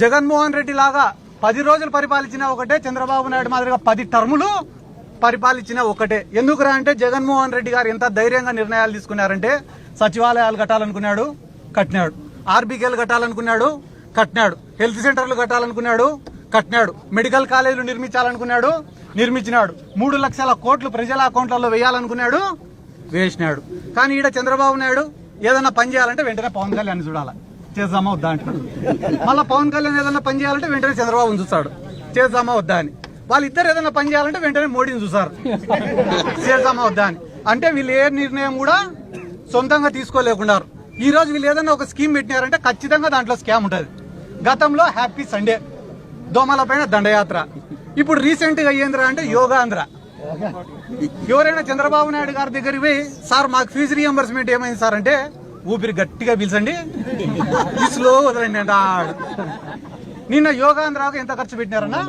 జగన్మోహన్ రెడ్డి లాగా 10 రోజులు పరిపాలించిన ఒకటే, చంద్రబాబు నాయుడు మాదిరిగా 10 టర్ములు పరిపాలించిన ఒకటే. ఎందుకురా అంటే జగన్మోహన్ రెడ్డి గారు ఎంత ధైర్యంగా నిర్ణయాలు తీసుకున్నారంటే, సచివాలయాలు కట్టాలనుకున్నాడు, కట్టినాడు. ఆర్బీకేలు కట్టాలనుకున్నాడు, కట్టినాడు. హెల్త్ సెంటర్లు కట్టాలనుకున్నాడు, కట్టినాడు. మెడికల్ కాలేజీలు నిర్మించాలనుకున్నాడు, నిర్మించినాడు. 3 లక్షల కోట్లు ప్రజల అకౌంట్లలో వేయాలనుకున్నాడు, వేసినాడు. కానీ ఈడ చంద్రబాబు నాయుడు ఏదన్నా పని చేయాలంటే వెంటనే పవన్ కళ్యాణ్ చూడాలి, చేద్దామా వద్దా అంటాడు. మళ్ళీ పవన్ కళ్యాణ్ ఏదన్నా పని చేయాలంటే వెంటనే చంద్రబాబుని చూస్తాడు, చేద్దామా వద్దా అని. వాళ్ళిద్దరు ఏదైనా పని చేయాలంటే వెంటనే మోడీని చూస్తారు, చేద్దామా వద్దా అని. అంటే వీళ్ళు ఏ నిర్ణయం కూడా సొంతంగా తీసుకోలేకున్నారు. ఈ రోజు వీళ్ళు ఏదైనా ఒక స్కీమ్ పెట్టినారంటే ఖచ్చితంగా దాంట్లో స్కామ్ ఉంటుంది. గతంలో హ్యాపీ సండే, దోమల పైన దండయాత్ర, ఇప్పుడు రీసెంట్ గా అయ్యేంద్ర అంటే యోగాంధ్ర. ఎవరైనా చంద్రబాబు నాయుడు గారి దగ్గరికి పోయి, సార్ మాకు ఫీజు రీఎంబర్స్మెంట్ ఏమైంది సార్ అంటే, ఊపిరి గట్టిగా పీల్చండి, స్లో వదలండి అంటాడు. నిన్న యోగాంధ్రాకు ఎంత ఖర్చు పెట్టినారన్నా?